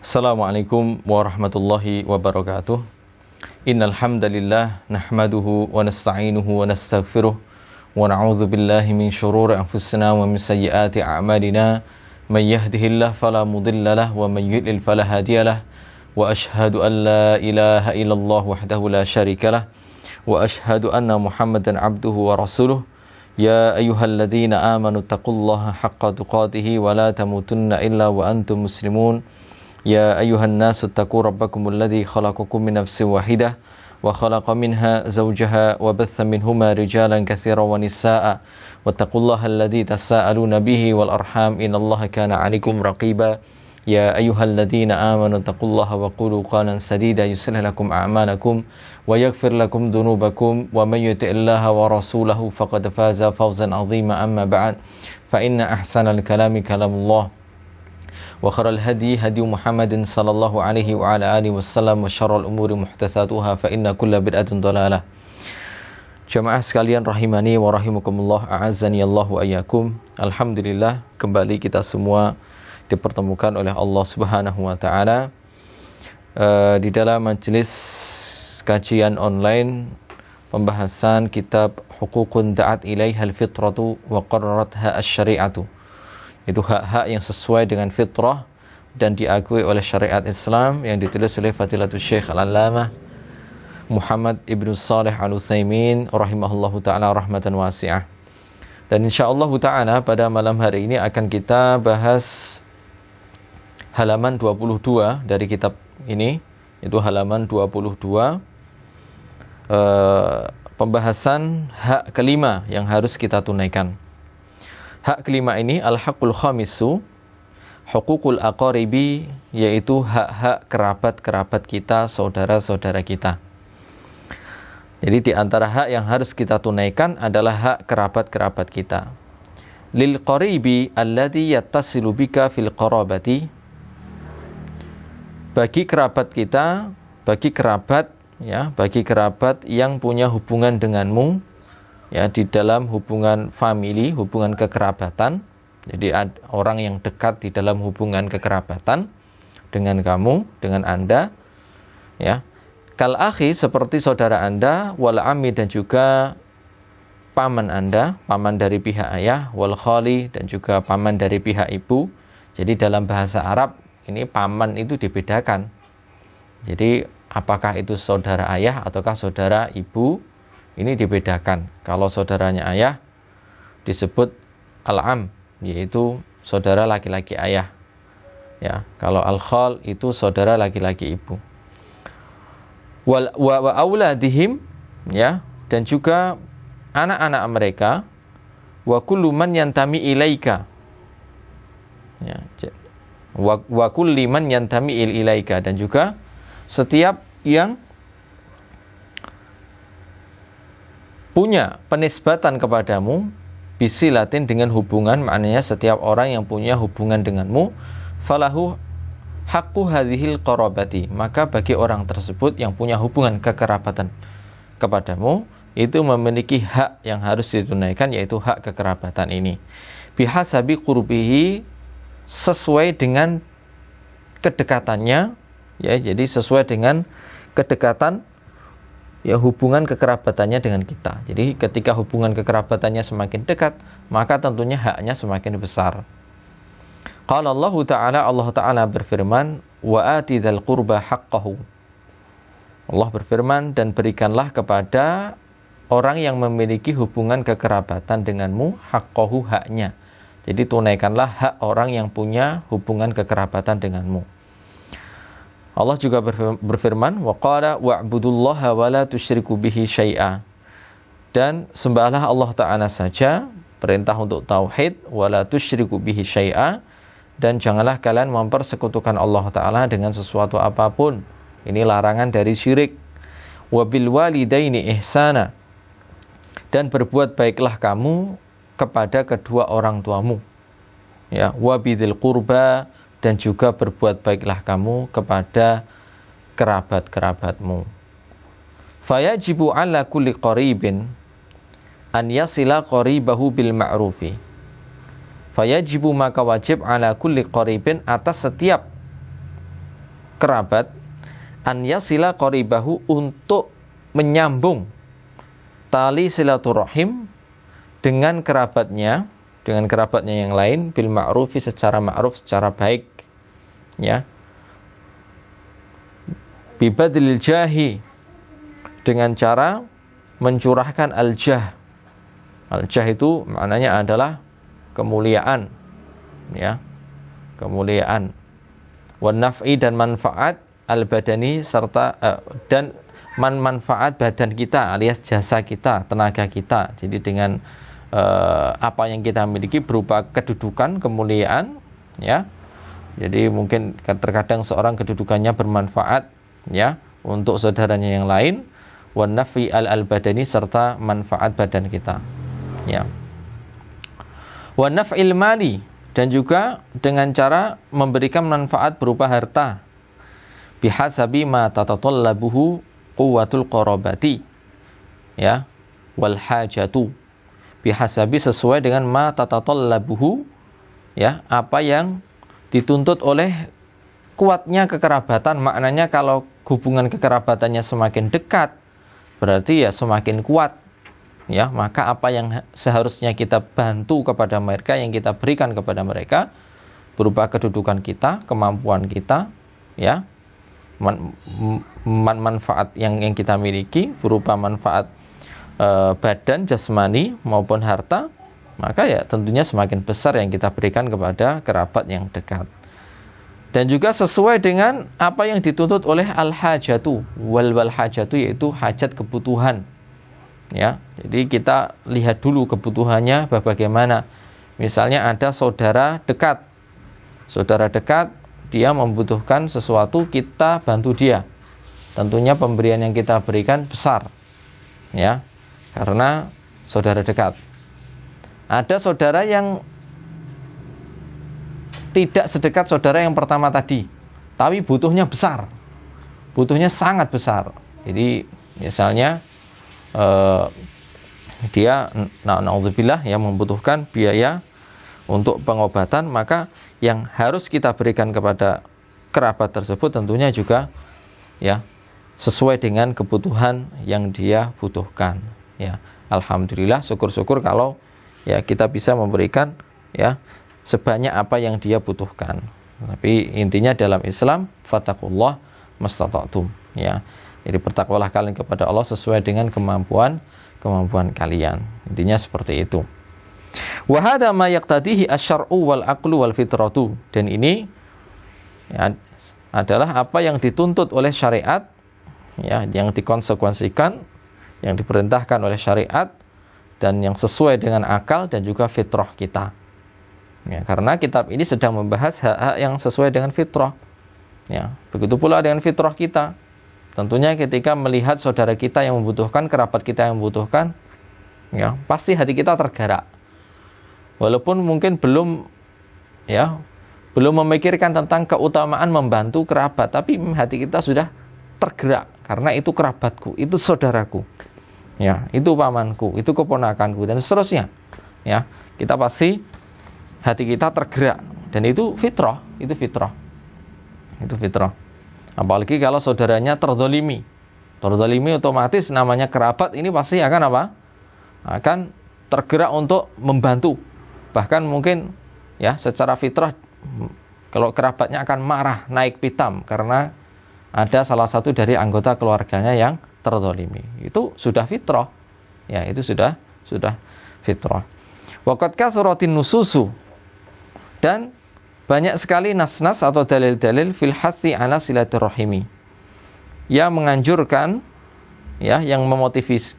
Assalamualaikum warahmatullahi wabarakatuh. Innal hamdalillah nahmaduhu wa nasta'inuhu wa nastaghfiruh wa na'udzu billahi min shururi anfusina wa min sayyiati a'malina. Man yahdihillahu fala mudilla lahu wa man yudlil fala hadiyalah. Wa ashhadu an la ilaha illallah wahdahu la syarika lah wa ashhadu anna Muhammadan abduhu wa rasuluh. Ya ayyuhalladzina amanu taqullaha haqqa tuqatih wa la tamutunna illa wa antum muslimun. Ya ayyuhan nasu taqu rabbakumul ladzi khalaqakum min nafsin wahidah wa khalaqa minha zawjaha wa batha minhuma rijalan katsiran wa nisaa'a wattaqullaha alladzi tasaaluna bihi wal arham innallaha kana 'alaikum raqiba. Ya ayyuhalladzina amanu taqullaha wa qulu qawlan sadida yuslih lakum a'malakum wa yaghfir lakum dhunubakum wa may yuti'illaha wa rasulahu faqad faza fawzan 'azima. Amma ba'd, fa inna ahsanal kalami kalamullah wa kharal hadi hadi Muhammadin sallallahu alaihi wa ala alihi wasallam wa syarrul umuri muhdatsatuha fa inna kulla bid'atin dhalalah. Jamaah sekalian rahimani wa rahimakumullah, a'azzani Allah wa iyyakum. Alhamdulillah, kembali kita semua dipertemukan oleh Allah Subhanahu wa taala di dalam majelis kajian online pembahasan kitab Huququn da'at ilaihal fitratu wa qarraratha asy-syari'atu. Itu hak-hak yang sesuai dengan fitrah dan diakui oleh syariat Islam, yang ditulis oleh Fadilatul Syekh Al-Allamah Muhammad Ibn Shalih Al-Utsaimin rahimahullahu ta'ala rahmatan wasi'ah. Dan insyaallah ta'ala pada malam hari ini akan kita bahas halaman 22 dari kitab ini, itu halaman 22, pembahasan hak kelima yang harus kita tunaikan. Hak kelima ini al-haqqul khamisu huququl aqaribi, yaitu hak-hak kerabat-kerabat kita, saudara-saudara kita. Jadi di antara hak yang harus kita tunaikan adalah hak kerabat-kerabat kita. Lil qaribi alladhi yattasilu bika fil qarabati, bagi kerabat kita, bagi kerabat yang punya hubungan denganmu, ya, di dalam hubungan famili, hubungan kekerabatan. Jadi orang yang dekat di dalam hubungan kekerabatan dengan kamu, dengan Anda, ya. Kal akhi, seperti saudara Anda, wal ammi, dan juga paman Anda, paman dari pihak ayah, wal khali, dan juga paman dari pihak ibu. Jadi dalam bahasa Arab ini paman itu dibedakan. Jadi apakah itu saudara ayah ataukah saudara ibu, ini dibedakan. Kalau saudaranya ayah disebut al-am, yaitu saudara laki-laki ayah. Ya, kalau al-khal itu saudara laki-laki ibu. Wa auladihim, ya, dan juga anak-anak mereka, wa kullu man yantami ilaika. Ya, wa kulli man yantami ilaika, dan juga setiap yang punya penisbatan kepadamu, bisilatin, dengan hubungan, maknanya setiap orang yang punya hubungan denganmu, falahu haqqu hadhil qarabati, maka bagi orang tersebut yang punya hubungan kekerabatan kepadamu, itu memiliki hak yang harus ditunaikan, yaitu hak kekerabatan ini. Bihasabi qurbihi, sesuai dengan kedekatannya, ya, jadi sesuai dengan kedekatan, ya, hubungan kekerabatannya dengan kita. Jadi ketika hubungan kekerabatannya semakin dekat, maka tentunya haknya semakin besar. Qala Allah Ta'ala berfirman, wa ati dzal qurba haqqahu. Allah berfirman, dan berikanlah kepada orang yang memiliki hubungan kekerabatan denganmu haqqahu, haknya. Jadi tunaikanlah hak orang yang punya hubungan kekerabatan denganmu. Allah juga berfirman, wa qala wa'budullaha wa la tusyriku bihi syai'a, dan sembahlah Allah Ta'ala saja, perintah untuk tauhid, wa la tusyriku bihi syai'a, dan janganlah kalian mempersekutukan Allah Ta'ala dengan sesuatu apapun. Ini larangan dari syirik. Wa bil walidaini ihsana, dan berbuat baiklah kamu kepada kedua orang tuamu. Ya, wa bidzil qurba, dan juga berbuat baiklah kamu kepada kerabat-kerabatmu. Fayajibu ala kulli qaribin an yasila qaribahu bil ma'rufi. Fayajibu, maka wajib, ala kulli qaribin, atas setiap kerabat, an yasila qaribahu, untuk menyambung tali silaturahim dengan kerabatnya yang lain, bil ma'rufi, secara ma'ruf, secara baik, ya. Bibadlil jahi, dengan cara mencurahkan al-jah. Al-jah itu maknanya adalah kemuliaan, ya, kemuliaan. Wan naf'i, dan manfaat, al-badani, serta dan manfaat badan kita alias jasa kita, tenaga kita. Jadi dengan apa yang kita miliki berupa kedudukan, kemuliaan, ya. Jadi mungkin terkadang seorang kedudukannya bermanfaat, ya, untuk saudaranya yang lain. Wan nafi al-badani, serta manfaat badan kita, ya. Wan naf'il mali, dan juga dengan cara memberikan manfaat berupa harta, bihasabi ma tatatallabuhu quwwatul qarabati, ya, wal hajatu, bihasabi, sesuai dengan ma tatatallabuhu, ya, apa yang dituntut oleh kuatnya kekerabatan. Maknanya kalau hubungan kekerabatannya semakin dekat, berarti ya semakin kuat, ya. Maka apa yang seharusnya kita bantu kepada mereka, yang kita berikan kepada mereka berupa kedudukan kita, kemampuan kita, ya, manfaat yang kita miliki berupa manfaat badan, jasmani maupun harta, maka ya tentunya semakin besar yang kita berikan kepada kerabat yang dekat. Dan juga sesuai dengan apa yang dituntut oleh al-hajatu, wal hajatu, yaitu hajat, kebutuhan, ya. Jadi kita lihat dulu kebutuhannya bagaimana. Misalnya ada saudara dekat, dia membutuhkan sesuatu, kita bantu dia. Tentunya pemberian yang kita berikan besar, ya, karena saudara dekat. Ada saudara yang tidak sedekat saudara yang pertama tadi, tapi butuhnya besar, butuhnya sangat besar. Jadi misalnya dia na'udzubillah, ya, membutuhkan biaya untuk pengobatan, maka yang harus kita berikan kepada kerabat tersebut tentunya juga, ya, sesuai dengan kebutuhan yang dia butuhkan, ya. Alhamdulillah, syukur-syukur kalau, ya, kita bisa memberikan, ya, sebanyak apa yang dia butuhkan. Tapi intinya dalam Islam, fattaqullah mastata'tum, ya. Jadi bertakwalah kalian kepada Allah sesuai dengan kemampuan kalian. Intinya seperti itu. Wa hadza ma yaqtadihi asy-syar'u wal aqlu wal fitratu. Dan ini, ya, adalah apa yang dituntut oleh syariat, ya, yang dikonsekuensikan, yang diperintahkan oleh syariat, dan yang sesuai dengan akal dan juga fitrah kita, ya, karena kitab ini sedang membahas hak-hak yang sesuai dengan fitrah, ya. Begitu pula dengan fitrah kita. Tentunya ketika melihat saudara kita yang membutuhkan, kerabat kita yang membutuhkan, ya, pasti hati kita tergerak. Walaupun mungkin belum memikirkan tentang keutamaan membantu kerabat, tapi hati kita sudah tergerak karena itu kerabatku, itu saudaraku, ya, itu pamanku, itu keponakanku, dan seterusnya, ya. Kita pasti hati kita tergerak, dan itu fitrah. Apalagi kalau saudaranya terzalimi otomatis namanya kerabat ini pasti akan apa? Akan tergerak untuk membantu. Bahkan mungkin, ya, secara fitrah kalau kerabatnya akan marah, naik pitam karena ada salah satu dari anggota keluarganya yang terzalimi. Itu sudah fitrah, ya, itu sudah fitrah. Waqad kasratin nususu, dan banyak sekali nas-nas atau dalil-dalil fil hathi ala silaturahimi, yang menganjurkan, ya, yang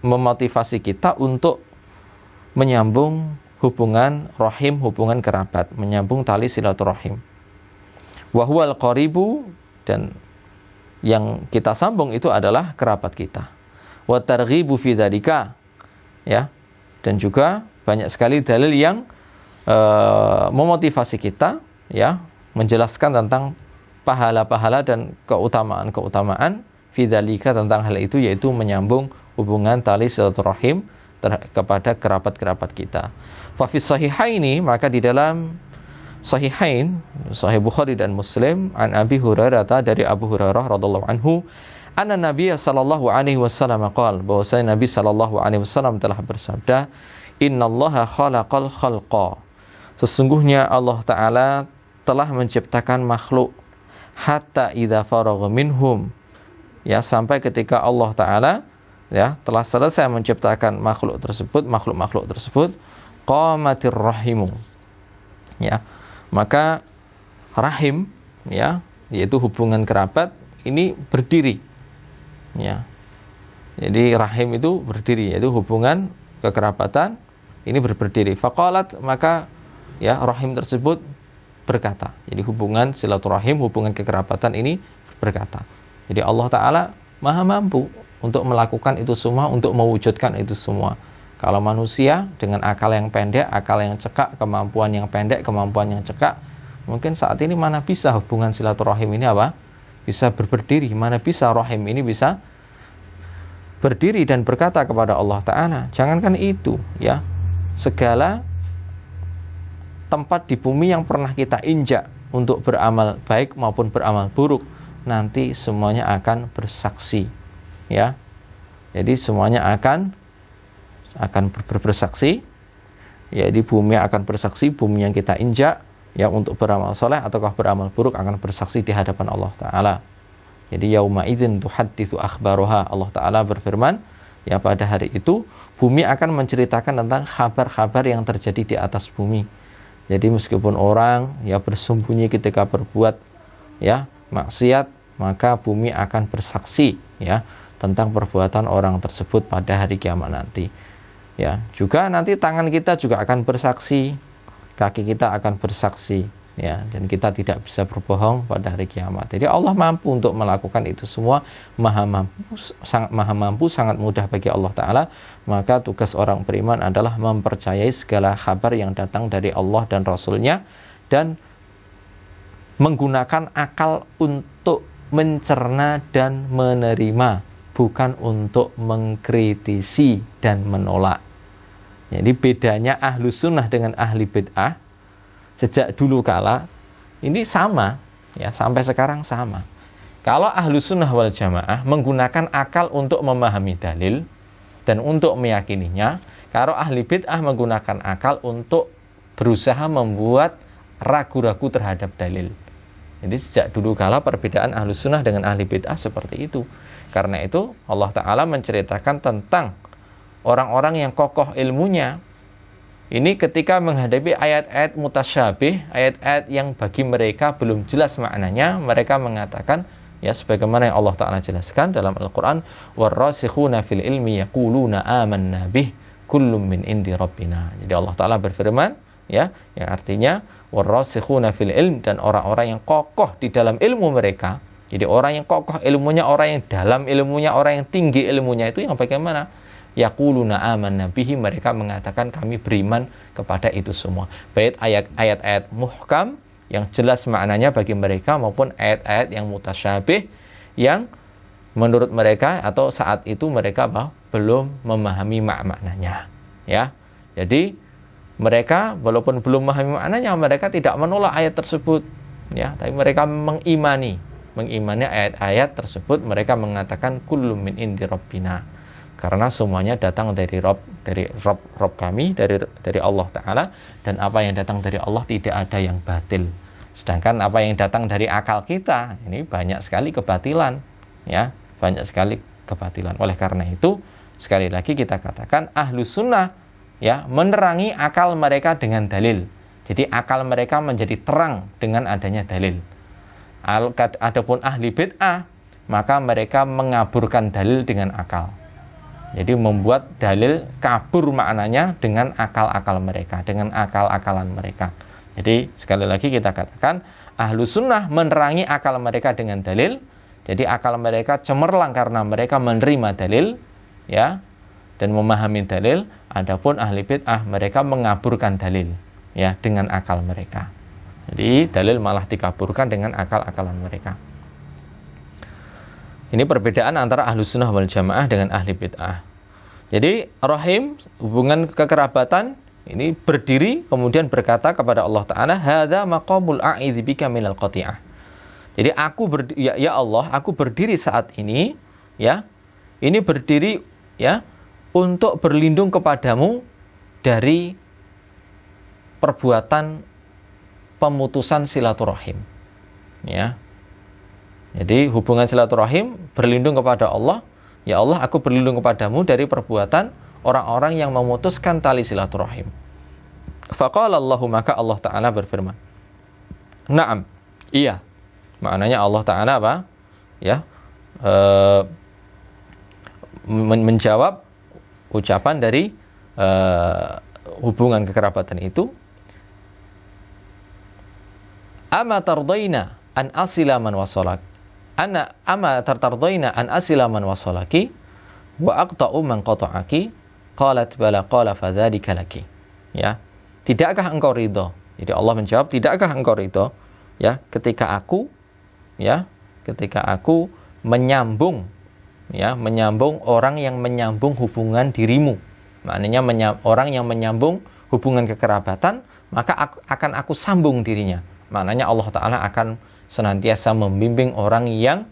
memotivasi kita untuk menyambung hubungan rahim, hubungan kerabat, menyambung tali silaturahim. Wa huwal qaribu, dan yang kita sambung itu adalah kerabat kita. Wa targhibu fi dzalika, ya, dan juga banyak sekali dalil yang memotivasi kita, ya, menjelaskan tentang pahala-pahala dan keutamaan fi dzalika, tentang hal itu, yaitu menyambung hubungan tali silaturahim kepada kerabat-kerabat kita. Fa fi sahihaini, maka di dalam Sahihain, Sahih Bukhari dan Muslim, an Abi Hurairah, dari Abu Hurairah radhiyallahu anhu, anna Nabiy sallallahu alaihi wasallam qala, bahwasanya Nabi sallallahu alaihi wasallam telah bersabda, innallaha khalaqal khalqa, sesungguhnya Allah taala telah menciptakan makhluk, hatta idza faragha minhum, ya, sampai ketika Allah taala, ya, telah selesai menciptakan makhluk-makhluk tersebut, qamatir rahimu, ya, maka rahim, ya, yaitu hubungan kerabat ini berdiri, ya. Jadi rahim itu berdiri, yaitu hubungan kekerabatan ini berdiri. Faqalat, maka, ya, rahim tersebut berkata. Jadi hubungan silaturahim, hubungan kekerabatan ini berkata. Jadi Allah Ta'ala maha mampu untuk melakukan itu semua, untuk mewujudkan itu semua. Kalau manusia dengan akal yang pendek, akal yang cekak, kemampuan yang pendek, kemampuan yang cekak, mungkin saat ini mana bisa hubungan silaturahim ini apa? Bisa berdiri, mana bisa rahim ini bisa berdiri dan berkata kepada Allah Ta'ala. Jangankan itu, ya, segala tempat di bumi yang pernah kita injak untuk beramal baik maupun beramal buruk, nanti semuanya akan bersaksi, ya. Jadi semuanya akan bersaksi, ya, di bumi akan bersaksi, bumi yang kita injak, ya, untuk beramal soleh ataukah beramal buruk akan bersaksi di hadapan Allah Ta'ala. Jadi yauma idzin tuhadditsu akhbaruha, Allah Ta'ala berfirman, ya, pada hari itu bumi akan menceritakan tentang kabar-kabar yang terjadi di atas bumi. Jadi meskipun orang, ya, bersembunyi ketika berbuat, ya, maksiat, maka bumi akan bersaksi, ya, tentang perbuatan orang tersebut pada hari kiamat nanti. Ya, juga nanti tangan kita juga akan bersaksi, kaki kita akan bersaksi, ya, dan kita tidak bisa berbohong pada hari kiamat. Jadi Allah mampu untuk melakukan itu semua, maha mampu, sangat mudah bagi Allah Ta'ala. Maka tugas orang beriman adalah mempercayai segala kabar yang datang dari Allah dan Rasul-Nya, dan menggunakan akal untuk mencerna dan menerima, bukan untuk mengkritisi dan menolak. Jadi bedanya ahlu sunnah dengan ahli bid'ah sejak dulu kala ini sama, ya, sampai sekarang sama. Kalau ahlu sunnah wal jamaah menggunakan akal untuk memahami dalil dan untuk meyakininya, kalau ahli bid'ah menggunakan akal untuk berusaha membuat ragu-ragu terhadap dalil. Jadi sejak dulu kala perbedaan ahlu sunnah dengan ahli bid'ah seperti itu. Karena itu Allah Ta'ala menceritakan tentang orang-orang yang kokoh ilmunya. Ini ketika menghadapi ayat-ayat mutasyabih, ayat-ayat yang bagi mereka belum jelas maknanya, mereka mengatakan, ya, sebagaimana yang Allah Ta'ala jelaskan dalam Al-Quran, وَالرَّاسِخُونَ فِي الْإِلْمِ يَقُولُونَ آمَنَّا بِهِ كُلٌّ مِّنْ عِنْدِ رَبِّنَا. Jadi Allah Ta'ala berfirman, ya, yang artinya وَالرَّاسِخُونَ فِي الْإِلْمِ, dan orang-orang yang kokoh di dalam ilmu mereka. Jadi orang yang kokoh ilmunya, orang yang dalam ilmunya, orang yang tinggi ilmunya itu yang bagaimana? Yaquluna amanna bihi, mereka mengatakan kami beriman kepada itu semua. Baik ayat-ayat muhkam yang jelas maknanya bagi mereka, maupun ayat-ayat yang mutasyabih yang menurut mereka atau saat itu mereka belum memahami maknanya, ya. Jadi mereka walaupun belum memahami maknanya, mereka tidak menolak ayat tersebut, ya, tapi mereka mengimani ayat-ayat tersebut. Mereka mengatakan kullum min indi rabbina, karena semuanya datang dari Rob kami, dari Allah Ta'ala, dan apa yang datang dari Allah tidak ada yang batil. Sedangkan apa yang datang dari akal kita, ini banyak sekali kebatilan, ya, banyak sekali kebatilan. Oleh karena itu, sekali lagi kita katakan ahlu sunnah, ya, menerangi akal mereka dengan dalil. Jadi akal mereka menjadi terang dengan adanya dalil. Adapun ahli bid'ah, maka mereka mengaburkan dalil dengan akal. Jadi membuat dalil kabur maknanya dengan akal-akal mereka, dengan akal-akalan mereka. Jadi sekali lagi kita katakan ahlu sunnah menerangi akal mereka dengan dalil. Jadi akal mereka cemerlang karena mereka menerima dalil, ya, dan memahami dalil. Adapun ahli bid'ah, mereka mengaburkan dalil, ya, dengan akal mereka. Jadi dalil malah dikaburkan dengan akal-akalan mereka. Ini perbedaan antara ahlu sunnah wal jamaah dengan ahli bid'ah. Jadi rahim, hubungan kekerabatan, ini berdiri kemudian berkata kepada Allah Ta'ala, hadza maqamul a'idzi bika minal qati'ah. Jadi ya Allah, aku berdiri saat ini, ya, ini berdiri, ya, untuk berlindung kepadamu dari perbuatan pemutusan silaturahim, ya. Jadi hubungan silaturahim, berlindung kepada Allah, ya Allah, aku berlindung kepadamu dari perbuatan orang-orang yang memutuskan tali silaturahim. Faqala Allahu, maka Allah Ta'ala berfirman, na'am, iya. Maknanya Allah Ta'ala apa? Ya, menjawab ucapan dari hubungan kekerabatan itu. Ama tardaina an asila man wasalak. Ama tardaina an asila man wasalaki wa aqta'u man qata'aki. Qalat bala qala fadzalika laki. Ya. Tidakkah engkau ridho? Jadi Allah menjawab, tidakkah engkau ridho, ya, ketika aku menyambung, ya, menyambung orang yang menyambung hubungan dirimu. Maknanya orang yang menyambung hubungan kekerabatan, maka akan aku sambung dirinya. Maknanya Allah Ta'ala akan senantiasa membimbing orang yang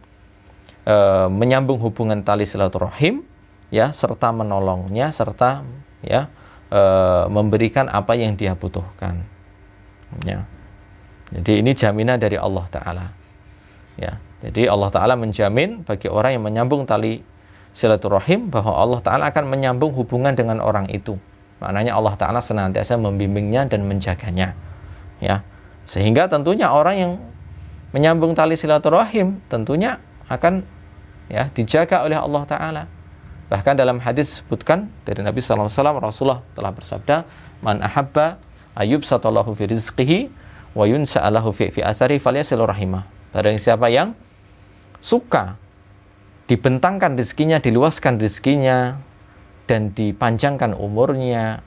menyambung hubungan tali silaturahim, ya, serta menolongnya, serta, ya, memberikan apa yang dia butuhkan, ya. Jadi ini jaminan dari Allah Ta'ala, ya. Jadi Allah Ta'ala menjamin bagi orang yang menyambung tali silaturahim bahwa Allah Ta'ala akan menyambung hubungan dengan orang itu. Maknanya Allah Ta'ala senantiasa membimbingnya dan menjaganya, ya. Sehingga tentunya orang yang menyambung tali silaturahim tentunya akan, ya, dijaga oleh Allah Ta'ala. Bahkan dalam hadis disebutkan dari Nabi SAW, Rasulullah telah bersabda, man ahabba ayyubsatallahu fi rizqihi wa yunsa'alahu fi athari falyasil rahimah. Barang siapa yang suka dibentangkan rezekinya, diluaskan rezekinya, dan dipanjangkan umurnya,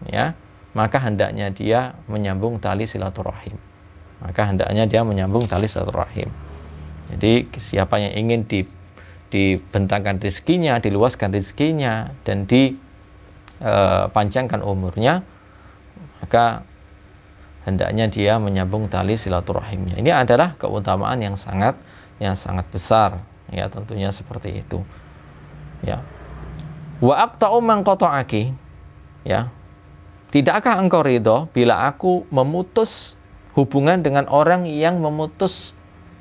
ya, maka hendaknya dia menyambung tali silaturahim. Jadi siapa yang ingin dibentangkan rezekinya, diluaskan rezekinya, dan dipanjangkan umurnya, maka hendaknya dia menyambung tali silaturahimnya. Ini adalah keutamaan yang sangat besar, ya, tentunya seperti itu, ya. Wa aqta'u man qata'aki, ya. Tidakkah engkau ridho bila aku memutus hubungan dengan orang yang memutus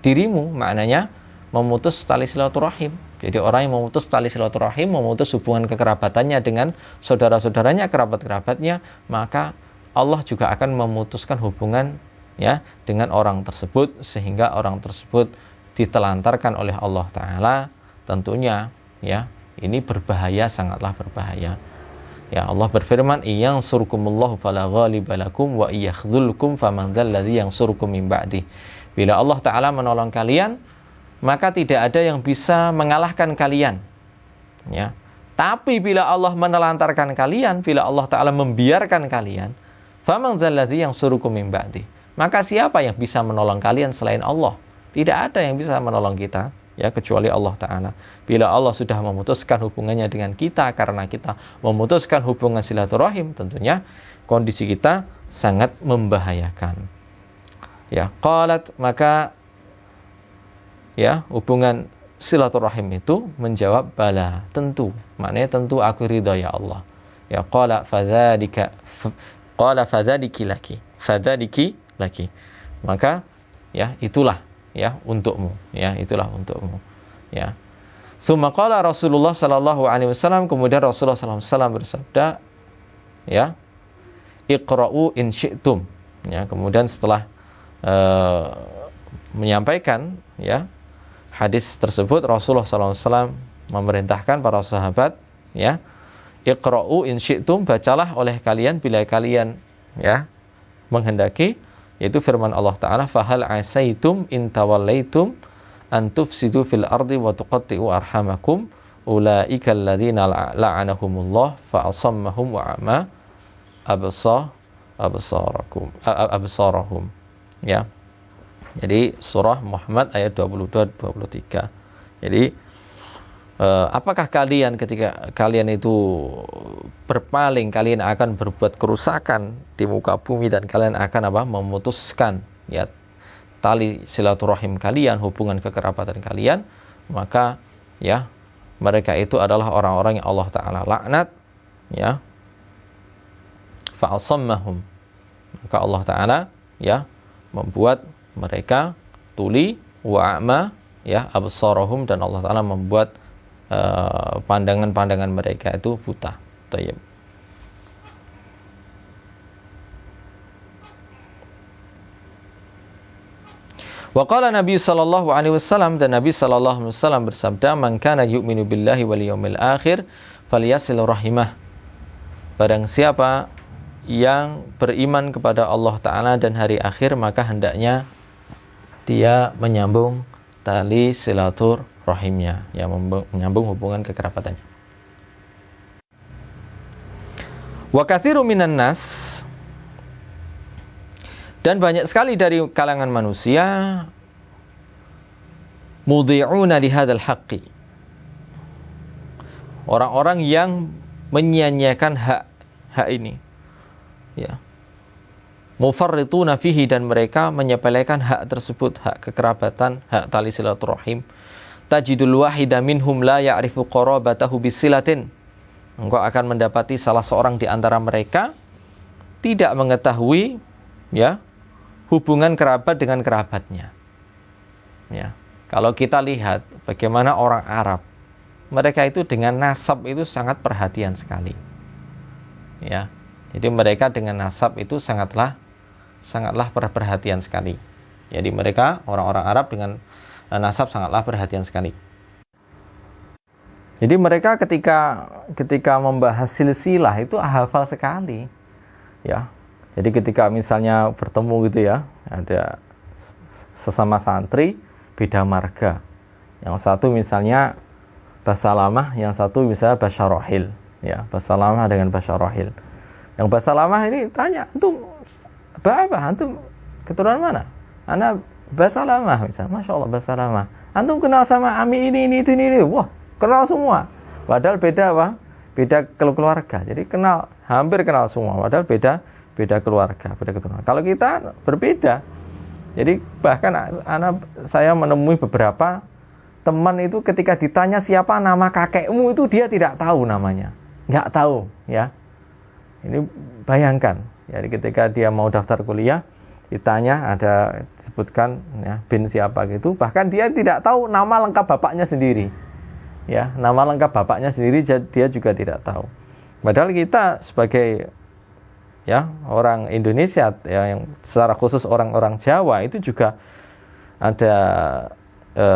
dirimu? Maknanya memutus tali silaturahim. Jadi orang yang memutus tali silaturahim, memutus hubungan kekerabatannya dengan saudara-saudaranya, kerabat-kerabatnya, maka Allah juga akan memutuskan hubungan, ya, dengan orang tersebut, sehingga orang tersebut ditelantarkan oleh Allah Ta'ala. Tentunya, ya, ini berbahaya, sangatlah berbahaya. Ya, Allah berfirman, "Iyansurkumullahu fala ghaliba lakum wa iyakhdzulkum faman dzalladzi yansurukum min ba'di." Bila Allah Ta'ala menolong kalian, maka tidak ada yang bisa mengalahkan kalian, ya. Tapi bila Allah menelantarkan kalian, bila Allah Ta'ala membiarkan kalian, faman dzalladzi yansurukum min ba'di, maka siapa yang bisa menolong kalian selain Allah? Tidak ada yang bisa menolong kita, ya, kecuali Allah Ta'ala. Bila Allah sudah memutuskan hubungannya dengan kita karena kita memutuskan hubungan silaturahim, tentunya kondisi kita sangat membahayakan. Ya, qalat, maka, ya, hubungan silaturahim itu menjawab, bala, tentu. Maknanya tentu aku ridha, ya Allah. Ya, qala fadzaliki laki. Maka, ya, itulah, ya, untukmu, ya, itulah untukmu, ya. Tsumma qala Rasulullah sallallahu alaihi wasallam, kemudian Rasulullah sallallahu alaihi wasallam bersabda, ya, iqra'u in syi'tum, ya. Kemudian setelah menyampaikan, ya, hadis tersebut, Rasulullah sallallahu alaihi wasallam memerintahkan para sahabat, ya, iqra'u in syi'tum, bacalah oleh kalian bila kalian, ya, menghendaki, yaitu firman Allah Ta'ala, fahal asaitum in tawallaitum an tufsidu fil ardi wa tuqatti'u arhamakum ulaika alladzina la'anahumullah fa asammahum wa ama absarahum, ya. Jadi surah Muhammad ayat 22-23. Jadi apakah kalian ketika kalian itu berpaling, kalian akan berbuat kerusakan di muka bumi dan kalian akan memutuskan ya tali silaturahim kalian, hubungan kekerabatan kalian, maka ya mereka itu adalah orang-orang yang Allah Ta'ala laknat, ya, fa'asammahum, maka Allah Ta'ala ya membuat mereka tuli, wa'ama, ya, absarahum, dan Allah Ta'ala membuat pandangan-pandangan mereka itu buta. Tayyib. Wa qala Nabi sallallahu alaihi wasallam, dan Nabi sallallahu alaihi wasallam bersabda, "Man kana yu'minu billahi wal yawmil akhir falyasil rahimah." Barang siapa yang beriman kepada Allah Ta'ala dan hari akhir, maka hendaknya dia menyambung tali silaturahimnya, ya, menyambung hubungan kekerabatannya. Wa katsiru minan nas, dan banyak sekali dari kalangan manusia, mudhi'una li hadzal haqqi, orang-orang yang menyia-nyiakan hak ini, ya, mufarrituna fihi, dan mereka menyepelekan hak tersebut, hak kekerabatan, hak tali silaturahim. Tajidul wahida minhum la ya'rifu qarabatahu bisilatin. Engkau akan mendapati salah seorang di antara mereka tidak mengetahui, ya, hubungan kerabat dengan kerabatnya. Ya, kalau kita lihat bagaimana orang Arab, mereka itu dengan nasab itu sangat perhatian sekali. Ya, jadi mereka dengan nasab itu sangatlah perhatian sekali. Jadi mereka orang-orang Arab dengan nasab sangatlah perhatian sekali. Jadi mereka ketika membahas silsilah itu hafal sekali. Ya. Jadi ketika misalnya bertemu gitu ya, ada sesama santri beda marga. Yang satu misalnya Basalamah, yang satu misalnya Basyarohil, ya, Basalamah dengan Basyarohil. Yang Basalamah ini tanya, "Antum apa? Antum keturunan mana?" "Ana Basalamah," misalnya. "Masya Allah, Basalamah. Antum kenal sama Ami ini. Wah, kenal semua. Padahal beda apa? Beda keluarga. Jadi hampir kenal semua. Padahal beda keluarga, beda keturunan. Kalau kita berbeda. Jadi bahkan saya menemui beberapa teman itu ketika ditanya siapa nama kakekmu, itu dia tidak tahu namanya. Nggak tahu, ya. Ini bayangkan. Jadi ketika dia mau daftar kuliah, ditanya, ada disebutkan, ya, bin siapa gitu, bahkan dia tidak tahu nama lengkap bapaknya sendiri. Ya, nama lengkap bapaknya sendiri dia juga tidak tahu. Padahal kita sebagai, ya, orang Indonesia, ya, yang secara khusus orang-orang Jawa itu juga ada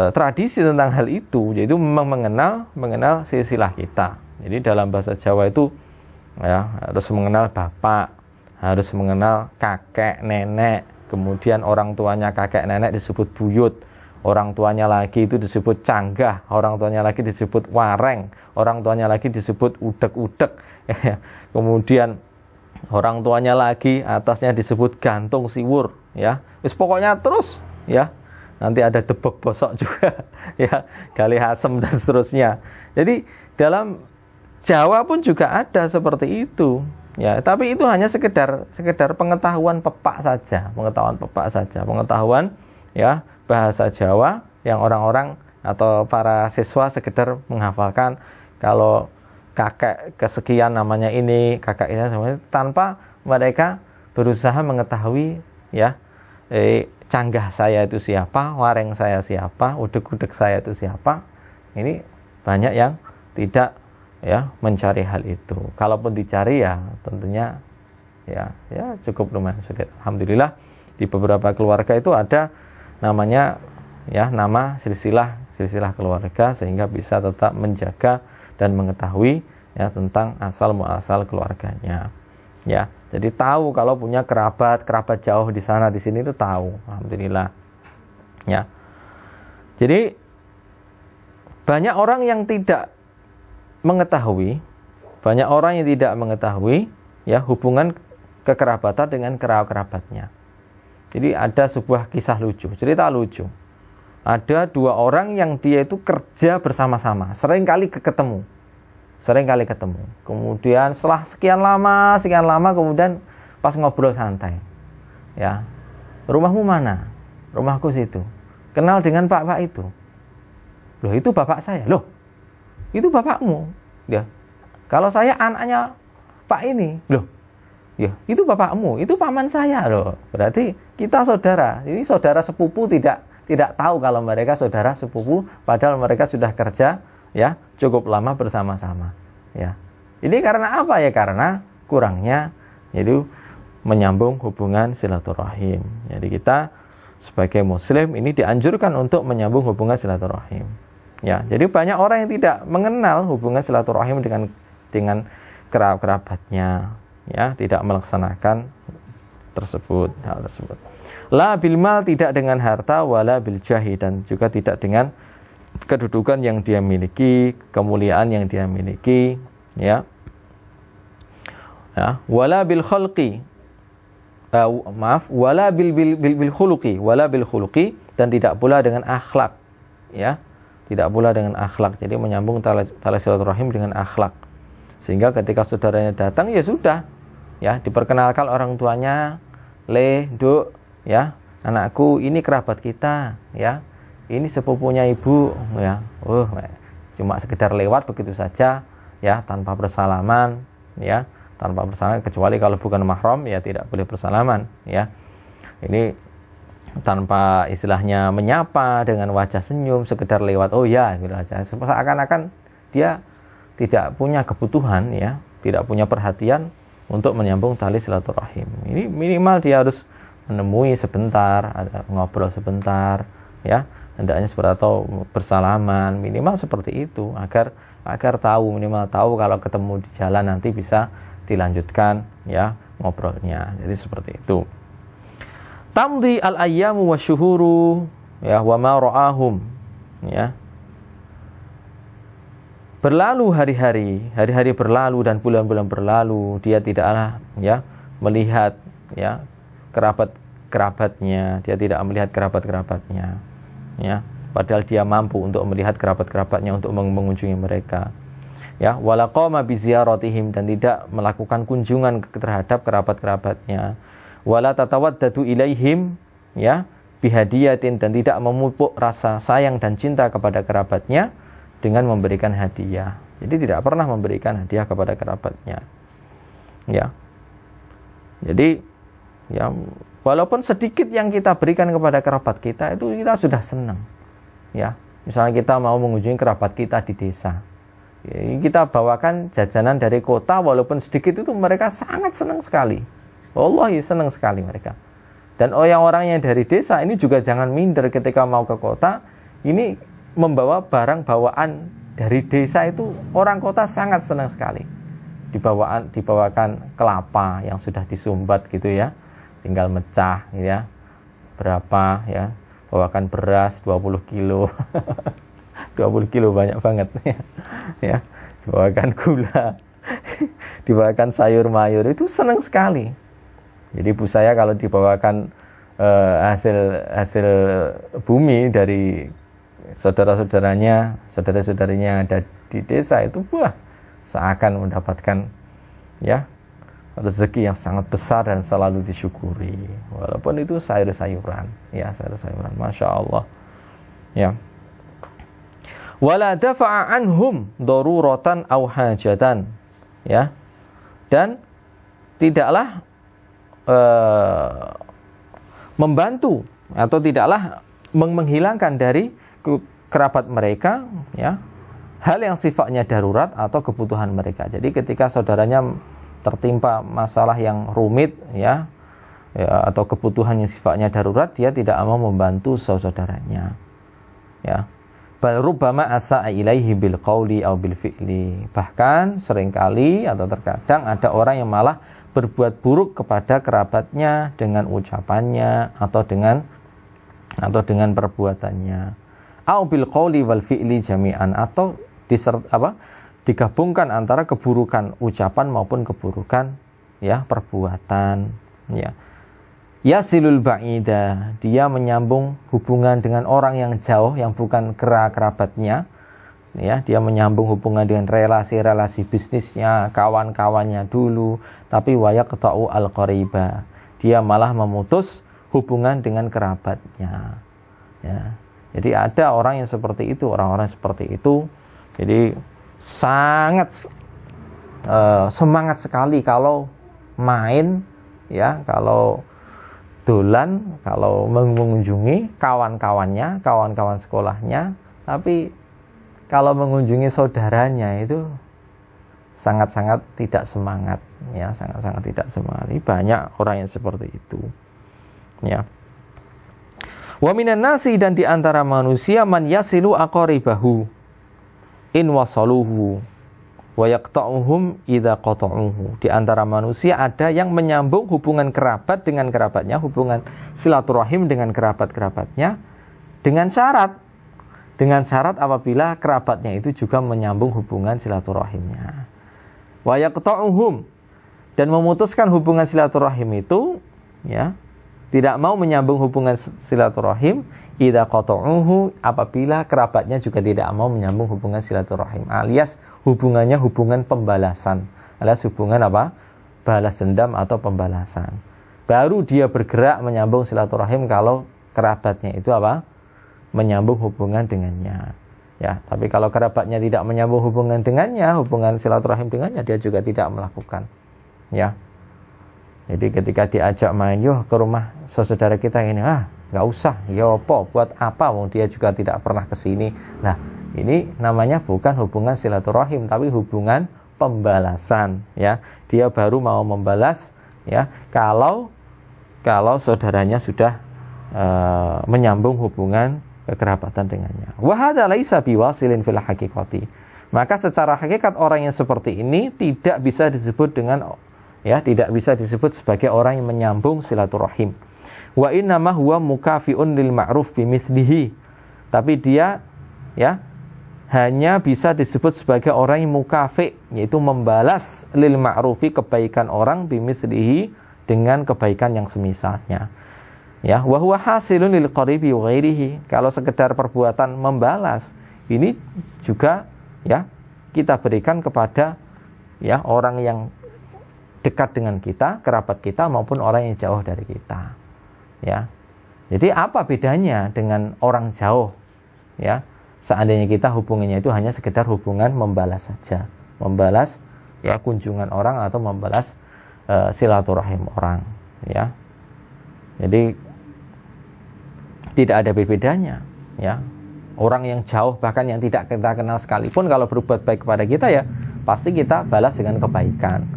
tradisi tentang hal itu, yaitu memang mengenal silsilah kita. Jadi dalam bahasa Jawa itu, ya, harus mengenal bapak, harus mengenal kakek, nenek, kemudian orang tuanya kakek nenek disebut buyut, orang tuanya lagi itu disebut canggah, orang tuanya lagi disebut wareng, orang tuanya lagi disebut udek-udek, kemudian orang tuanya lagi atasnya disebut gantung siwur, ya. Pokoknya terus, ya. Nanti ada debok bosok juga, ya, gali asem dan seterusnya. Jadi dalam Jawa pun juga ada seperti itu, ya. Tapi itu hanya sekedar pengetahuan pepak saja, pengetahuan, ya, bahasa Jawa yang orang-orang atau para siswa sekedar menghafalkan kalau kakek kesekian namanya ini, kakek ini namanya, tanpa mereka berusaha mengetahui, ya, canggah saya itu siapa, wareng saya siapa, udek-udek saya itu siapa. Ini banyak yang tidak, ya, mencari hal itu. Kalaupun dicari, ya tentunya ya cukup lumayan sulit. Alhamdulillah di beberapa keluarga itu ada namanya, ya, nama silsilah keluarga, sehingga bisa tetap menjaga dan mengetahui, ya, tentang asal muasal keluarganya, ya. Jadi tahu kalau punya kerabat jauh di sana di sini itu tahu, alhamdulillah, ya. Jadi banyak orang yang tidak mengetahui, ya, hubungan kekerabatan dengan kerabatnya. Jadi ada sebuah kisah lucu, cerita lucu. Ada 2 orang yang dia itu kerja bersama-sama, sering kali ketemu. Kemudian setelah sekian lama kemudian pas ngobrol santai, ya, rumahmu mana? Rumahku situ. Kenal dengan pak itu? Loh, itu bapak saya. Loh, itu bapakmu? Ya, kalau saya anaknya pak ini. Loh, ya, itu bapakmu, itu paman saya loh. Berarti kita saudara. Ini saudara sepupu tidak tahu kalau mereka saudara sepupu, padahal mereka sudah kerja, ya, cukup lama bersama-sama, ya. Ini karena apa ya? Karena kurangnya yaitu menyambung hubungan silaturahim. Jadi kita sebagai muslim ini dianjurkan untuk menyambung hubungan silaturahim. Ya, jadi banyak orang yang tidak mengenal hubungan silaturahim dengan kerabatnya, ya, tidak melaksanakan hal tersebut. La bil mal, tidak dengan harta, wala bil jahi, dan juga tidak dengan kedudukan yang dia miliki, kemuliaan yang dia miliki, ya. Ya, wala bil khalqi, wala bil khuluqi, dan tidak pula dengan akhlak, ya. Tidak pula dengan akhlak. Jadi menyambung tali silaturahim dengan akhlak. Sehingga ketika saudaranya datang, ya sudah, ya, diperkenalkan orang tuanya, Duk, ya, anakku ini kerabat kita, ya. Ini sepupunya ibu, ya. Cuma sekedar lewat begitu saja, ya, tanpa bersalaman, ya. Tanpa bersalaman, kecuali kalau bukan mahram, ya tidak boleh bersalaman, ya. Ini tanpa istilahnya menyapa, dengan wajah senyum, sekedar lewat, oh ya, gitu aja. Seakan-akan dia tidak punya kebutuhan, ya, tidak punya perhatian untuk menyambung tali silaturahim. Ini minimal dia harus menemui sebentar, ngobrol sebentar, ya, hendaknya seperti atau bersalaman, minimal seperti itu, agar tahu, minimal tahu kalau ketemu di jalan nanti bisa dilanjutkan, ya, ngobrolnya. Jadi seperti itu. Tamdi al-ayyamu wasyuhuru, ya, wa ma ra'ahum, ya. Berlalu hari-hari berlalu dan bulan-bulan berlalu, dia tidaklah, ya, melihat, ya, kerabatnya, dia tidak melihat kerabatnya, ya, padahal dia mampu untuk melihat kerabatnya untuk mengunjungi mereka, ya, wala qama bi ziyaratihim, dan tidak melakukan kunjungan terhadap kerabatnya, wala tatawaddadu ilaihim, ya, bihadiyatin, dan tidak memupuk rasa sayang dan cinta kepada kerabatnya dengan memberikan hadiah. Jadi tidak pernah memberikan hadiah kepada kerabatnya, ya. Jadi, ya, walaupun sedikit yang kita berikan kepada kerabat kita, itu kita sudah senang, ya. Misalnya kita mau mengunjungi kerabat kita di desa, ya, kita bawakan jajanan dari kota, walaupun sedikit, itu mereka sangat senang sekali. Wallahi senang sekali mereka. Dan orang yang dari desa ini juga jangan minder ketika mau ke kota. Ini membawa barang bawaan dari desa, itu orang kota sangat senang sekali. Dibawakan kelapa yang sudah disumbat gitu, ya, tinggal mecah, ya, berapa, ya, bawakan beras 20 kilo 20 kilo banyak banget, ya, dibawakan gula dibawakan sayur-mayur, itu senang sekali. Jadi ibu saya kalau dibawakan hasil bumi dari saudara-saudarinya ada di desa, itu seakan mendapatkan, ya, rezeki yang sangat besar dan selalu disyukuri, walaupun itu sayur-sayuran, ya, sayur-sayuran, masya Allah, ya. Wala dafa'a anhum daruratan aw hajatan, ya, dan tidaklah membantu atau tidaklah menghilangkan dari kerabat mereka, ya, hal yang sifatnya darurat atau kebutuhan mereka. Jadi ketika saudaranya tertimpa masalah yang rumit, ya, atau kebutuhan yang sifatnya darurat, dia tidak mau membantu saudaranya, ya. Bal rubbama asa'a ilaihi bil qauli aw bil fi'li. Bahkan seringkali atau terkadang ada orang yang malah berbuat buruk kepada kerabatnya dengan ucapannya atau dengan perbuatannya. Au bil qauli wal fi'li jami'an, atau digabungkan antara keburukan ucapan maupun keburukan, ya, perbuatan, ya. yasilul ba'ida, dia menyambung hubungan dengan orang yang jauh, yang bukan kerabatnya. Ya, dia menyambung hubungan dengan relasi-relasi bisnisnya, kawan-kawannya dulu, tapi wa yaqta'u al-qariba, dia malah memutus hubungan dengan kerabatnya. Ya. Jadi ada orang yang seperti itu, orang-orang seperti itu. Jadi sangat semangat sekali kalau main, ya, kalau dolan, kalau mengunjungi kawan-kawannya, kawan-kawan sekolahnya, tapi kalau mengunjungi saudaranya itu sangat-sangat tidak semangat, ya, sangat-sangat tidak semangat. Banyak orang yang seperti itu, ya. Wa minan nasi, dan di antara manusia, man yasilu aqaribahu in wasaluhu wa yaqta'uhum idza qata'uhu. Di antara manusia ada yang menyambung hubungan kerabat dengan kerabatnya, hubungan silaturahim dengan kerabat-kerabatnya dengan syarat apabila kerabatnya itu juga menyambung hubungan silaturahimnya. Wa yaqta'uhum, dan memutuskan hubungan silaturahim itu, ya, tidak mau menyambung hubungan silaturahim idza qata'uhu, apabila kerabatnya juga tidak mau menyambung hubungan silaturahim, alias hubungannya hubungan pembalasan, alias hubungan apa? Balas dendam atau pembalasan. Baru dia bergerak menyambung silaturahim kalau kerabatnya itu apa? Menyambung hubungan dengannya. Ya, tapi kalau kerabatnya tidak menyambung hubungan dengannya, hubungan silaturahim dengannya, dia juga tidak melakukan. Ya. Jadi ketika diajak main, yuk ke rumah saudara kita ini, nggak usah, ya apa, buat apa, wong dia juga tidak pernah ke sini. Nah, ini namanya bukan hubungan silaturahim, tapi hubungan pembalasan, ya. Dia baru mau membalas, ya, kalau saudaranya sudah menyambung hubungan kekerabatan dengannya. Wa hadza laisa biwasilin fil haqiqati. Maka secara hakikat orang yang seperti ini tidak bisa disebut dengan, ya, tidak bisa disebut sebagai orang yang menyambung silaturahim. Wa innama huwa mukafi'un lil ma'ruf bimithlihi. Tapi dia, ya, hanya bisa disebut sebagai orang yang mukafi', yaitu membalas lil ma'rufi, kebaikan orang, bimithlihi, dengan kebaikan yang semisalnya. Ya, wa huwa hasilun lil qaribi wa ghairihi. Kalau sekedar perbuatan membalas, ini juga, ya, kita berikan kepada, ya, orang yang dekat dengan kita, kerabat kita, maupun orang yang jauh dari kita, ya. Jadi apa bedanya dengan orang jauh, ya? Seandainya kita hubungannya itu hanya sekedar hubungan membalas saja, membalas, ya, kunjungan orang atau membalas silaturahim orang, ya. Jadi tidak ada bedanya, ya. Orang yang jauh, bahkan yang tidak kita kenal sekalipun, kalau berbuat baik kepada kita, ya, pasti kita balas dengan kebaikan.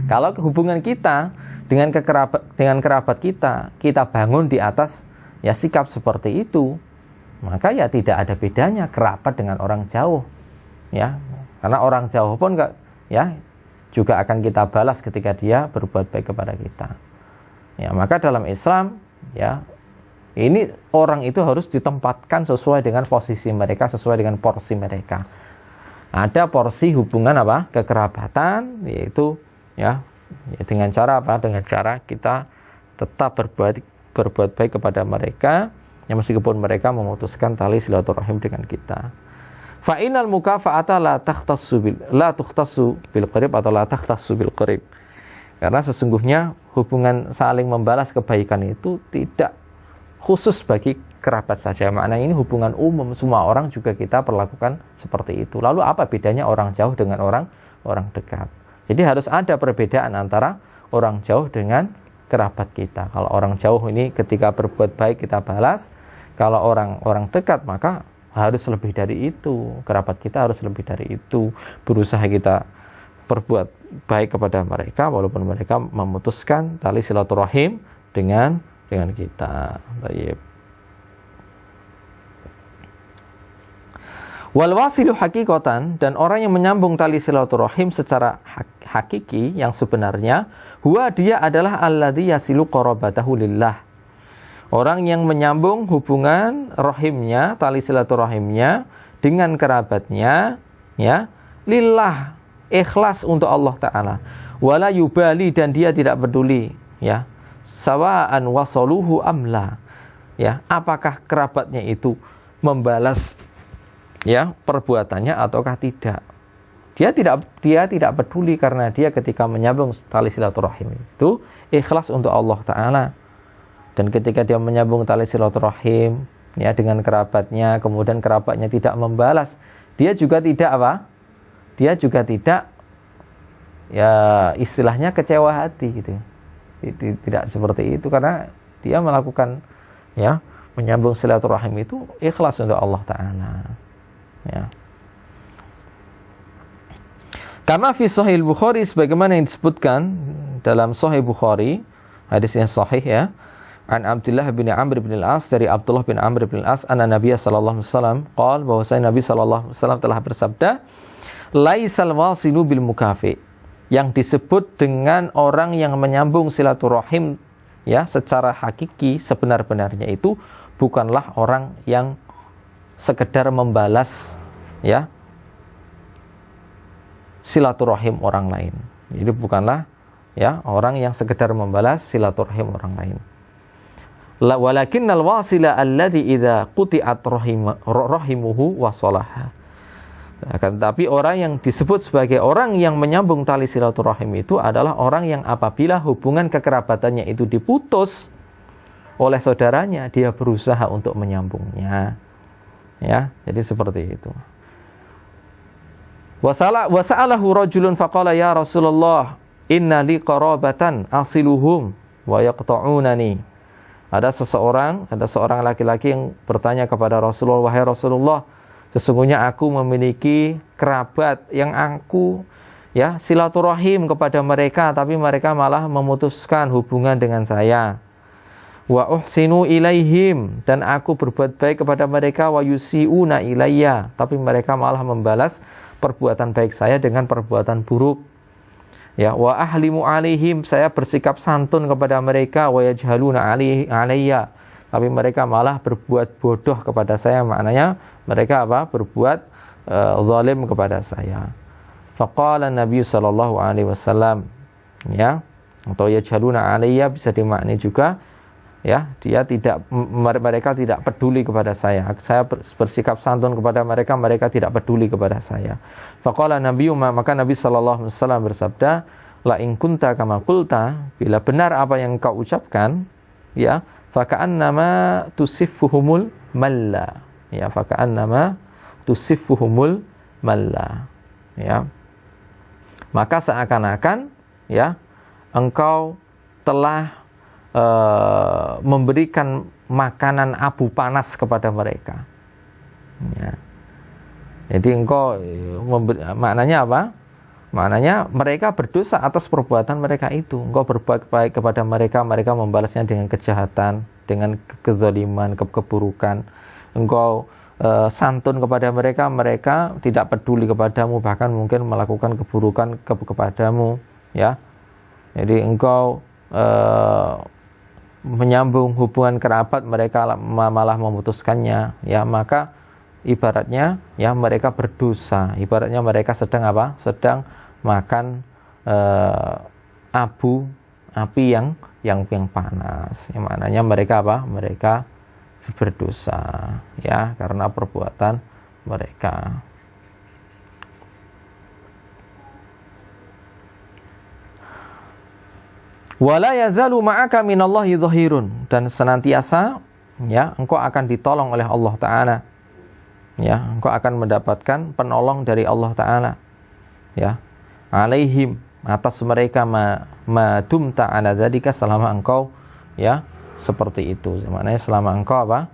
Kalau hubungan kita dengan kerabat kita bangun di atas, ya, sikap seperti itu, maka ya tidak ada bedanya kerabat dengan orang jauh, ya. Karena orang jauh pun ya, juga akan kita balas ketika dia berbuat baik kepada kita. Ya, maka dalam Islam, ya, ini orang itu harus ditempatkan sesuai dengan posisi mereka, sesuai dengan porsi mereka. Ada porsi hubungan apa? Kekerabatan, yaitu, ya, dengan cara apa? Dengan cara kita tetap berbuat baik kepada mereka, ya, meskipun mereka memutuskan tali silaturahim dengan kita. Fa innal mukafa'ata la tukhtassu bil qarib atau la takhtassu bil qarib. Karena sesungguhnya hubungan saling membalas kebaikan itu tidak khusus bagi kerabat saja. Maknanya ini hubungan umum, semua orang juga kita perlakukan seperti itu. Lalu apa bedanya orang jauh dengan orang dekat? Jadi harus ada perbedaan antara orang jauh dengan kerabat kita. Kalau orang jauh ini ketika berbuat baik kita balas, kalau orang dekat maka harus lebih dari itu. Kerabat kita harus lebih dari itu. Berusaha kita berbuat baik kepada mereka walaupun mereka memutuskan tali silaturahim dengan kita. Baik. Wal wasilu haqiqatan, dan orang yang menyambung tali silaturahim secara hakiki yang sebenarnya, huwa, dia adalah alladzi yasilu qarabatahu lillah. Orang yang menyambung hubungan rahimnya, tali silaturahimnya dengan kerabatnya, ya, lillah, ikhlas untuk Allah Ta'ala. Wala yubali, dan dia tidak peduli, ya, sawa'an wasaluhu amla. Ya, apakah kerabatnya itu membalas ya perbuatannya ataukah tidak? Dia tidak peduli karena dia ketika menyambung tali silaturahim itu ikhlas untuk Allah Ta'ala. Dan ketika dia menyambung tali silaturahim ya dengan kerabatnya, kemudian kerabatnya tidak membalas, dia juga tidak apa? Dia juga tidak ya istilahnya kecewa hati gitu. Tidak seperti itu karena dia melakukan ya menyambung silaturahim itu ikhlas untuk Allah Ta'ala. Ya. Kama fi Sahih Bukhari, sebagaimana yang disebutkan dalam Sahih Bukhari, hadisnya sahih ya. An Abdullah bin Amr bin Al-As, dari Abdullah bin Amr bin Al-As, anna Nabiya sallallahu alaihi wasallam qala, bahwasanya Nabi sallallahu alaihi wasallam telah bersabda, laisal wasilu bil mukafi. Yang disebut dengan orang yang menyambung silaturahim ya secara hakiki sebenar-benarnya itu bukanlah orang yang sekedar membalas ya silaturahim orang lain. Jadi bukanlah ya orang yang sekedar membalas silaturahim orang lain. Walakinnal wasila alladhi idza quti'at rahimuhu wasalaha. Akan tetapi orang yang disebut sebagai orang yang menyambung tali silaturahim itu adalah orang yang apabila hubungan kekerabatannya itu diputus oleh saudaranya, dia berusaha untuk menyambungnya. Ya, jadi seperti itu. Wasa'alahu rajulun faqala ya Rasulullah inna li qarabatan asiluhum wa yaqta'unani. Ada seorang laki-laki yang bertanya kepada Rasulullah, wahai Rasulullah, sesungguhnya aku memiliki kerabat yang aku ya silaturahim kepada mereka, tapi mereka malah memutuskan hubungan dengan saya. Wa uhsinu ilaihim, dan aku berbuat baik kepada mereka, wa yusiuna ilayya, tapi mereka malah membalas perbuatan baik saya dengan perbuatan buruk. Ya, wa ahlimu alaihim, saya bersikap santun kepada mereka, wa yajhaluna alayya, tapi mereka malah berbuat bodoh kepada saya. Maknanya mereka apa? Berbuat zalim kepada saya. Faqala Nabi sallallahu alaihi wasallam, ya, atau yajhaluna alayya bisa dimaknai juga ya, mereka tidak peduli kepada saya. Saya bersikap santun kepada mereka, mereka tidak peduli kepada saya. Faqala Nabi, maka Nabi sallallahu alaihi wasallam bersabda, la in kunta kama qulta, bila benar apa yang kau ucapkan, ya, faka'annama tusiffuhumul malla. Ya, faka'annama tusiffuhumul malla. Ya. Maka seakan-akan ya engkau telah memberikan makanan abu panas kepada mereka. Ya. Jadi engkau maknanya apa? Maknanya mereka berdosa atas perbuatan mereka itu. Engkau berbuat baik kepada mereka, mereka membalasnya dengan kejahatan, dengan kezaliman, keburukan. Engkau santun kepada mereka, mereka tidak peduli kepadamu, bahkan mungkin melakukan keburukan kepadamu. Ya. Jadi engkau menyambung hubungan kerabat, mereka malah memutuskannya. Ya, maka ibaratnya ya mereka berdosa. Ibaratnya mereka sedang apa? Sedang makan api yang panas. Yang maknanya mereka apa? Mereka berdosa ya karena perbuatan mereka. Wala yazalu ma'aka minallahi dhahirun, dan senantiasa ya engkau akan ditolong oleh Allah Ta'ala. Ya, engkau akan mendapatkan penolong dari Allah Ta'ala. Ya, alaihim, atas mereka ma dumta ala dzalika, selama engkau ya seperti itu. Maknanya selama engkau apa?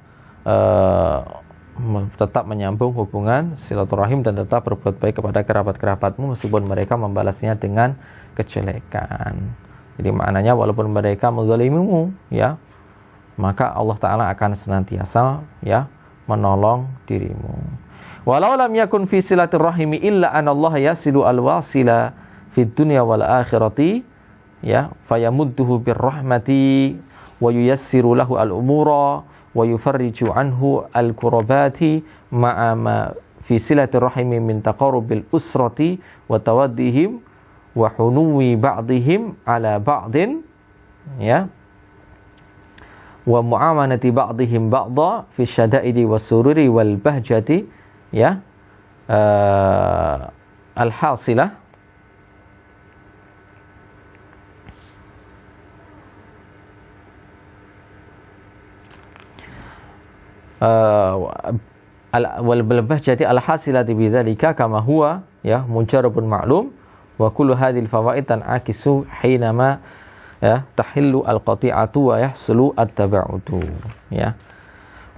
Tetap menyambung hubungan silaturahim dan tetap berbuat baik kepada kerabat-kerabatmu meskipun mereka membalasnya dengan kejelekan. Jadi maknanya walaupun mereka menzalimimu ya, maka Allah Ta'ala akan senantiasa ya menolong dirimu. Walau lam yakun fi silaturrahimi illa anallaha yasilu alwasila fid dunya wal akhirati ya fayamudduhu birrahmati wa yuyassiru lahu al-umura wa yufarriju anhu al-kurabati ma'a ma fi silaturrahimi min taqarrubil usrati wa tawaddihim wa hunuwi ba'dihim ala ba'din ya wa mu'awanati ba'dihim ba'dha fi syada'idi was-sururi wal bahjati, ya, al-hasilah, wal bahjati al-hasilati bidzalika kama huwa, ya, mujarrabun ma'lum, wa kullu hadhil fawaid tan'akisu hinama, ya, tahillu al-qati'atu wa yahsulu at-taba'utu, ya.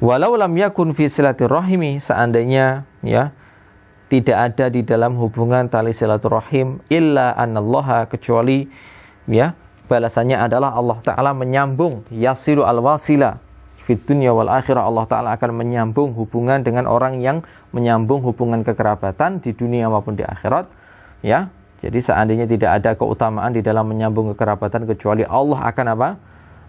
Walau lam yakun fi silaturrahimi, seandainya, ya, tidak ada di dalam hubungan tali silaturahim illa anallaha, kecuali, ya, balasannya adalah Allah Ta'ala menyambung, yasilu al-wasila fit dunya wal akhirah, Allah Ta'ala akan menyambung hubungan dengan orang yang menyambung hubungan kekerabatan di dunia maupun di akhirat, ya. Jadi seandainya tidak ada keutamaan di dalam menyambung kekerabatan, kecuali Allah akan apa?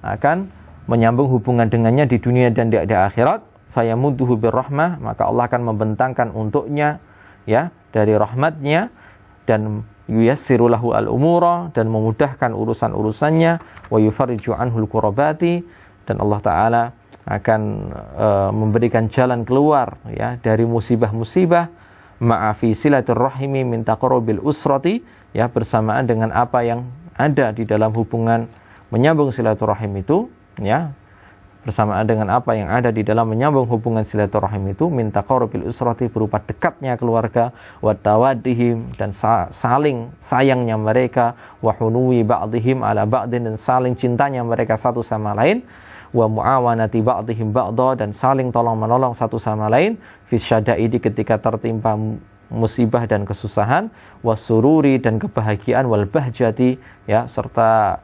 Akan menyambung hubungan dengannya di dunia dan di akhirat. Fayamudduhu birrahmah, maka Allah akan membentangkan untuknya, ya, dari rahmatnya, dan yuyassiru lahu al-umura, dan memudahkan urusan-urusannya, wa yufarriju anhul kurabati, dan Allah Ta'ala akan memberikan jalan keluar, ya, dari musibah-musibah, ma'afi silaturrahimi min taqarrubil usrati, ya, bersamaan dengan apa yang ada di dalam hubungan menyambung silaturahim itu, ya, bersamaan dengan apa yang ada di dalam menyambung hubungan silaturahim itu, min taqarrubil usrati, berupa dekatnya keluarga, wa tawaddihim, dan saling sayangnya mereka, wa hunuwi ba'dihim ala ba'din, dan saling cintanya mereka satu sama lain, wa mu'awanati ba'dihim ba'dha, dan saling tolong-menolong satu sama lain, fi syada'idi, ketika tertimpa musibah dan kesusahan, wasururi, dan kebahagiaan, wal bahjati, ya, serta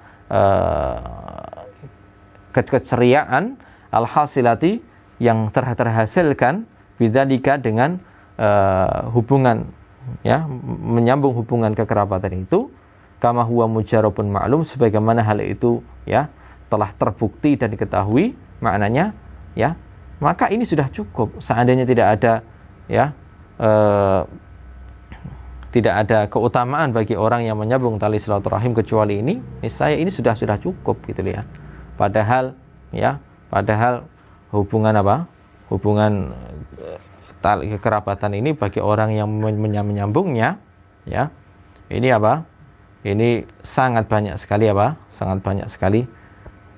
keceriaan, al-hasilati, yang terhasilkan, bidzalika, dengan hubungan, ya, menyambung hubungan kekerabatan itu, kama huwa mujarrabun ma'lum, sebagaimana hal itu, ya, telah terbukti dan diketahui maknanya, ya, maka ini sudah cukup. Seandainya tidak ada, ya, tidak ada keutamaan bagi orang yang menyambung tali silaturahim kecuali ini, niscaya ini sudah cukup, gitu ya. Padahal, ya, hubungan apa? Hubungan tali kekerabatan ini bagi orang yang menyambungnya, ya, ini apa? Ini sangat banyak sekali apa? Sangat banyak sekali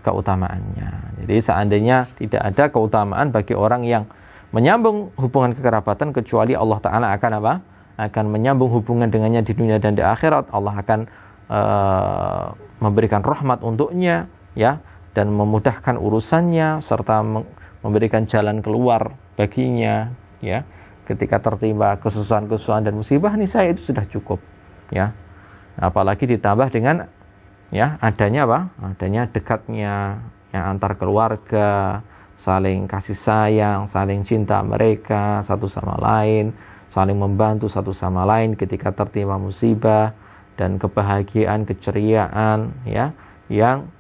keutamaannya. Jadi seandainya tidak ada keutamaan bagi orang yang menyambung hubungan kekerabatan kecuali Allah Ta'ala akan apa? Akan menyambung hubungan dengannya di dunia dan di akhirat. Allah akan memberikan rahmat untuknya, ya, dan memudahkan urusannya, serta memberikan jalan keluar baginya, ya, ketika tertimpa kesusahan-kesusahan dan musibah, ini saya itu sudah cukup, ya. Apalagi ditambah dengan, ya, adanya apa? Adanya dekatnya, ya, antar keluarga, saling kasih sayang, saling cinta mereka satu sama lain, saling membantu satu sama lain ketika tertimpa musibah, dan kebahagiaan, keceriaan, ya, yang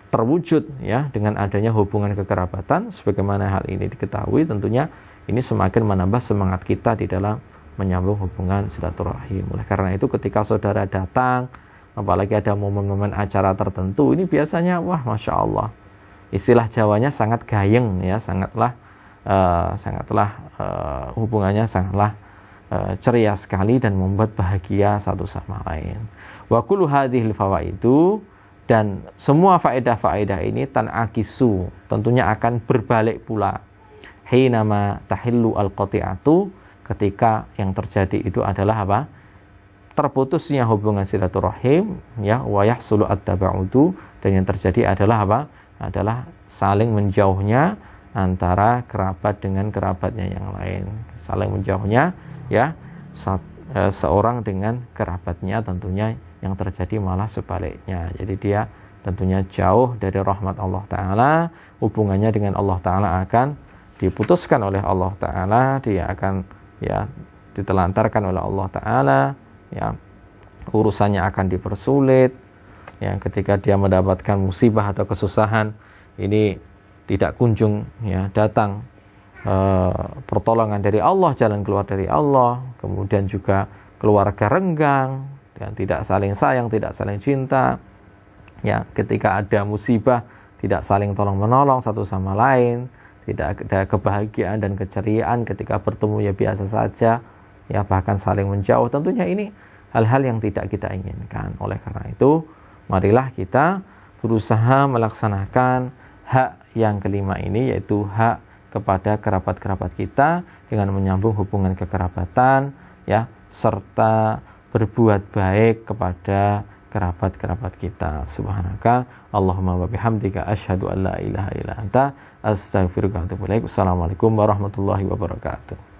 terwujud, ya, dengan adanya hubungan kekerabatan. Sebagaimana hal ini diketahui, tentunya ini semakin menambah semangat kita di dalam menyambung hubungan silaturahim. Oleh karena itu, ketika saudara datang, apalagi ada momen-momen acara tertentu, ini biasanya, wah, masya Allah, istilah Jawanya sangat gayeng, ya, sangatlah hubungannya sangatlah ceria sekali dan membuat bahagia satu sama lain. Wa kullu hadhil fawaidu, dan semua faedah-faedah ini tan'akisu, tentunya akan berbalik pula, hinama tahillu al-qati'atu, ketika yang terjadi itu adalah apa? Terputusnya hubungan silaturahim, ya, wa yahsulu at-taba'udu, dan yang terjadi adalah apa? Adalah saling menjauhnya antara kerabat dengan kerabatnya yang lain. Saling menjauhnya, ya, seorang dengan kerabatnya, tentunya yang terjadi malah sebaliknya. Jadi dia tentunya jauh dari rahmat Allah Ta'ala, hubungannya dengan Allah Ta'ala akan diputuskan oleh Allah Ta'ala, dia akan, ya, ditelantarkan oleh Allah Ta'ala, ya, urusannya akan dipersulit, ya, ketika dia mendapatkan musibah atau kesusahan, ini tidak kunjung, ya, datang pertolongan dari Allah, jalan keluar dari Allah, kemudian juga keluarga renggang, dan tidak saling sayang, tidak saling cinta, Ya, ketika ada musibah tidak saling tolong menolong satu sama lain, tidak ada kebahagiaan dan keceriaan ketika bertemu ya biasa saja, ya bahkan saling menjauh. Tentunya ini hal-hal yang tidak kita inginkan. Oleh karena itu, marilah kita berusaha melaksanakan hak yang kelima ini, yaitu hak kepada kerabat-kerabat kita dengan menyambung hubungan kekerabatan, ya, serta berbuat baik kepada kerabat-kerabat kita. Subhanaka Allahumma wa bihamdika asyhadu an la ilaha illa anta astaghfiruka wa atubu ilaik. Wassalamualaikum warahmatullahi wabarakatuh.